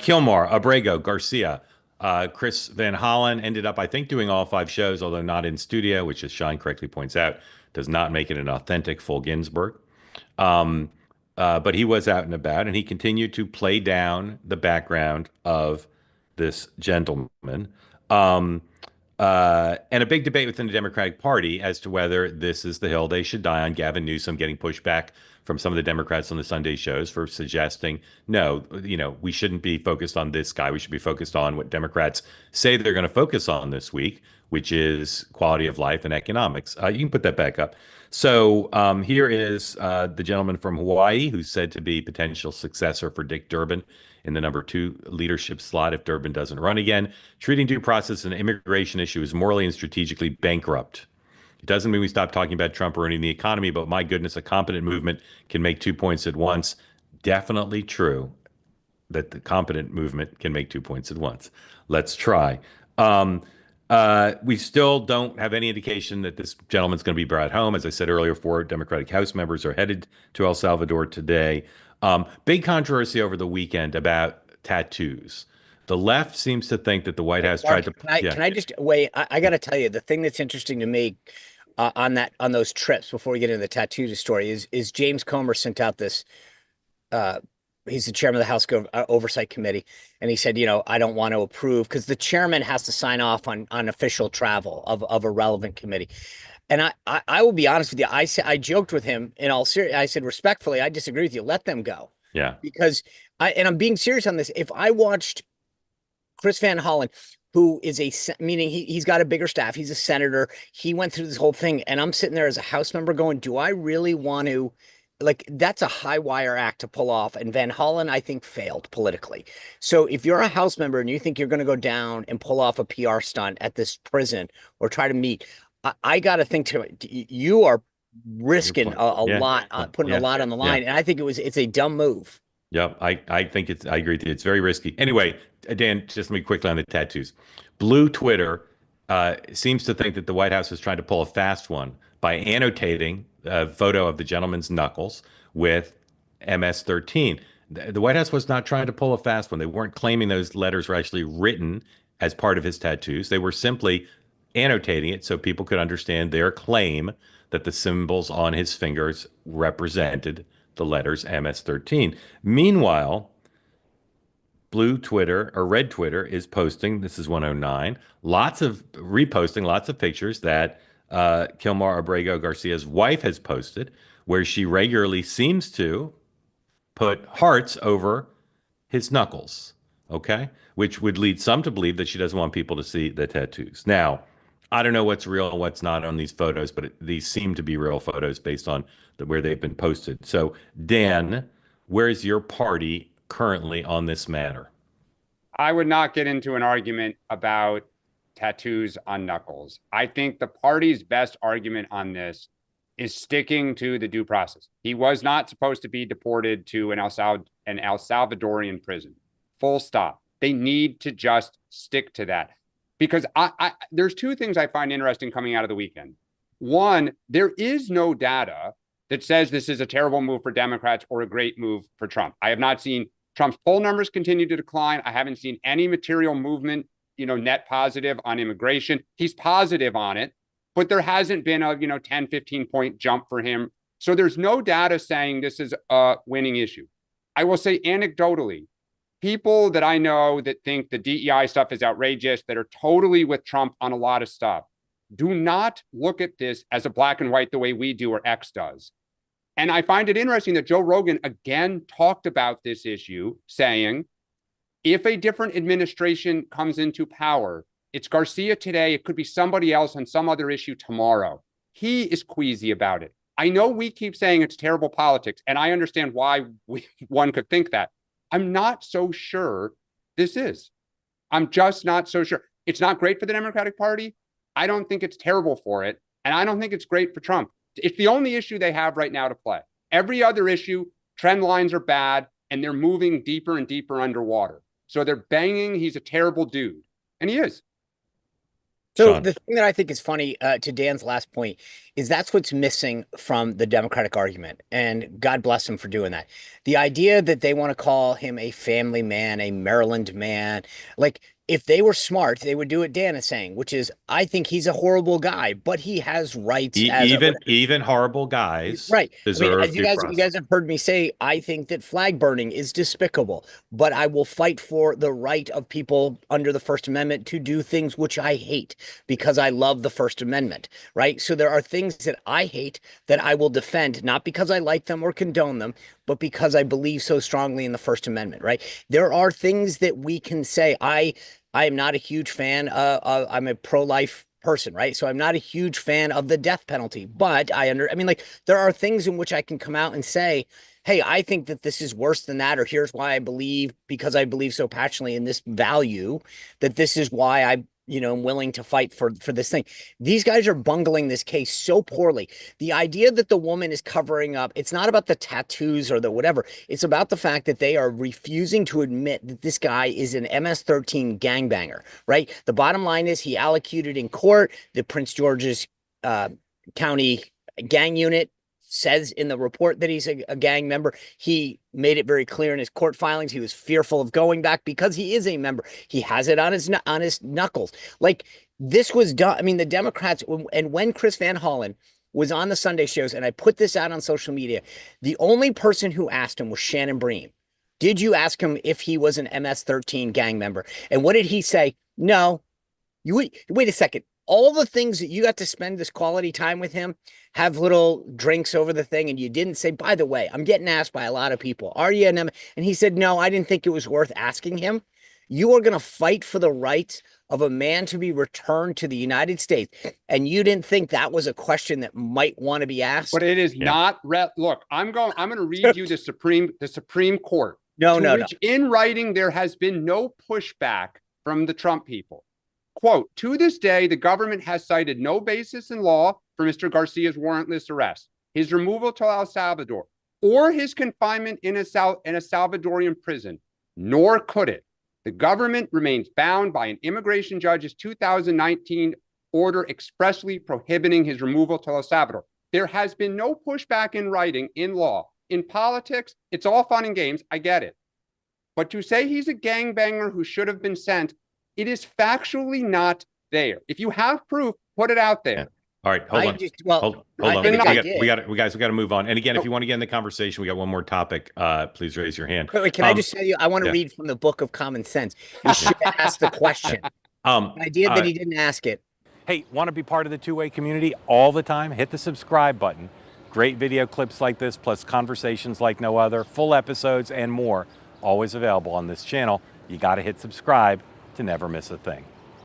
Kilmar, Abrego, Garcia, Chris Van Hollen ended up, I think, doing all 5 shows, although not in studio, which, as Sean correctly points out, does not make it an authentic full Ginsburg. Um, but he was out and about, and he continued to play down the background of this gentleman. Um, and a big debate within the Democratic Party as to whether this is the hill they should die on. Gavin Newsom getting pushback from some of the Democrats on the Sunday shows for suggesting, no, we shouldn't be focused on this guy. We should be focused on what Democrats say they're going to focus on this week, which is quality of life and economics. You can put that back up. So here is the gentleman from Hawaii who's said to be potential successor for Dick Durbin in the #2 leadership slot if Durbin doesn't run again. Treating due process and immigration issue is morally and strategically bankrupt. It doesn't mean we stop talking about Trump ruining the economy, but my goodness, a competent movement can make 2 points at once. Definitely true that the competent movement can make 2 points at once. Let's try. We still don't have any indication that this gentleman's going to be brought home. As I said earlier, 4 Democratic House members are headed to El Salvador today. Big controversy over the weekend about tattoos. The left seems to think that the White House Mark, tried to, yeah, can I just wait? I got to tell you, the thing that's interesting to me on those trips before we get into the tattoo story is James Comer sent out this. Uh, he's the chairman of the House Oversight Committee, and he said, I don't want to approve because the chairman has to sign off on official travel of a relevant committee. And I will be honest with you. I joked with him in all serious. I said respectfully, I disagree with you. Let them go yeah, because I'm being serious on this. If I watched Chris Van Hollen, who is meaning he's got a bigger staff. He's a senator. He went through this whole thing, and I'm sitting there as a House member going, do I really want to? Like, that's a high wire act to pull off. And Van Hollen, I think, failed politically. So if you're a House member and you think you're going to go down and pull off a PR stunt at this prison or try to meet, I got to think to it. You are good risking point. a Yeah, lot, putting a yeah, lot on the yeah. line. And I think it's a dumb move. Yep, I think I agree with you. It's very risky. Anyway, Dan, just let me quickly on the tattoos. Blue Twitter seems to think that the White House is trying to pull a fast one by annotating a photo of the gentleman's knuckles with MS-13. The White House was not trying to pull a fast one. They weren't claiming those letters were actually written as part of his tattoos. They were simply annotating it so people could understand their claim that the symbols on his fingers represented the letters MS-13. Meanwhile, blue Twitter or red Twitter is posting, this is 109, lots of reposting, lots of pictures that Kilmar Abrego Garcia's wife has posted, where she regularly seems to put hearts over his knuckles, okay? Which would lead some to believe that she doesn't want people to see the tattoos. Now, I don't know what's real and what's not on these photos, but these seem to be real photos based on where they've been posted. So, Dan, where's your party currently on this matter? I would not get into an argument about tattoos on knuckles. I think the party's best argument on this is sticking to the due process. He was not supposed to be deported to an El Salvadorian prison. Full stop. They need to just stick to that. Because there's 2 things I find interesting coming out of the weekend. One, there is no data that says this is a terrible move for Democrats or a great move for Trump. I have not seen Trump's poll numbers continue to decline. I haven't seen any material movement, net positive on immigration. He's positive on it, but there hasn't been a, 10, 15 point jump for him. So there's no data saying this is a winning issue. I will say anecdotally, people that I know that think the DEI stuff is outrageous, that are totally with Trump on a lot of stuff, do not look at this as a black and white the way we do or X does. And I find it interesting that Joe Rogan again talked about this issue, saying, if a different administration comes into power, it's Garcia today, it could be somebody else on some other issue tomorrow. He is queasy about it. I know we keep saying it's terrible politics, and I understand why one could think that. I'm not so sure this is. I'm just not so sure. It's not great for the Democratic Party. I don't think it's terrible for it. And I don't think it's great for Trump. It's the only issue they have right now to play. Every other issue, trend lines are bad, and they're moving deeper and deeper underwater. So they're banging, he's a terrible dude. And he is. So Sean. the thing that I think is funny, to Dan's last point, is that's what's missing from the Democratic argument, and God bless him for doing that. The idea that they want to call him a family man, a Maryland man, like if they were smart, they would do what Dan is saying, which is, I think he's a horrible guy, but he has rights as a Even horrible guys right. I mean, deserve as due you process. guys have heard me say, I think that flag burning is despicable, but I will fight for the right of people under the First Amendment to do things which I hate because I love the First Amendment, right? So there are things that I hate that I will defend, not because I like them or condone them, but because I believe so strongly in the First Amendment, right? There are things that we can say. I am not a huge fan. I'm a pro-life person, right? So I'm not a huge fan of the death penalty, but I mean, like, there are things in which I can come out and say, hey, I think that this is worse than that, or here's why I believe, because I believe so passionately in this value, that this is why I'm willing to fight for this thing. These guys are bungling this case so poorly. The idea that the woman is covering up, it's not about the tattoos or the whatever. It's about the fact that they are refusing to admit that this guy is an MS-13 gangbanger, right? The bottom line is he allocated in court. The Prince George's uh, County gang unit says in the report that he's a gang member. He made it very clear in his court filings. He was fearful of going back because he is a member. He has it on his knuckles. Like, this was done. I mean, the Democrats, and when Chris Van Hollen was on the Sunday shows, and I put this out on social media, the only person who asked him was Shannon Bream. Did you ask him if he was an MS-13 gang member? And what did he say? No. You wait a second. All the things that you got to spend this quality time with him, have little drinks over the thing, and you didn't say, by the way, I'm getting asked by a lot of people, are you an M? And he said, no, I didn't think it was worth asking him. You are going to fight for the rights of a man to be returned to the United States. And you didn't think that was a question that might want to be asked. But it is not look, I'm going to read you the Supreme Court. No, to no, which in writing there has been no pushback from the Trump people. Quote, to this day, the government has cited no basis in law for Mr. Garcia's warrantless arrest, his removal to El Salvador, or his confinement in a Salvadorian prison, nor could it. The government remains bound by an immigration judge's 2019 order expressly prohibiting his removal to El Salvador. There has been no pushback in writing, in law. In politics, it's all fun and games. I get it. But to say he's a gangbanger who should have been sent, it is factually not there. If you have proof, put it out there. Yeah. All right, hold on. Hold on. We got to move on. And again, if you want to get in the conversation, we got one more topic. Please raise your hand. Wait, can I just tell you? I want to read from the book of common sense. You should ask the question. The idea that he didn't ask it. Hey, want to be part of the two-way community all the time? Hit the subscribe button. Great video clips like this, plus conversations like no other, full episodes, and more, always available on this channel. You got to hit subscribe to never miss a thing.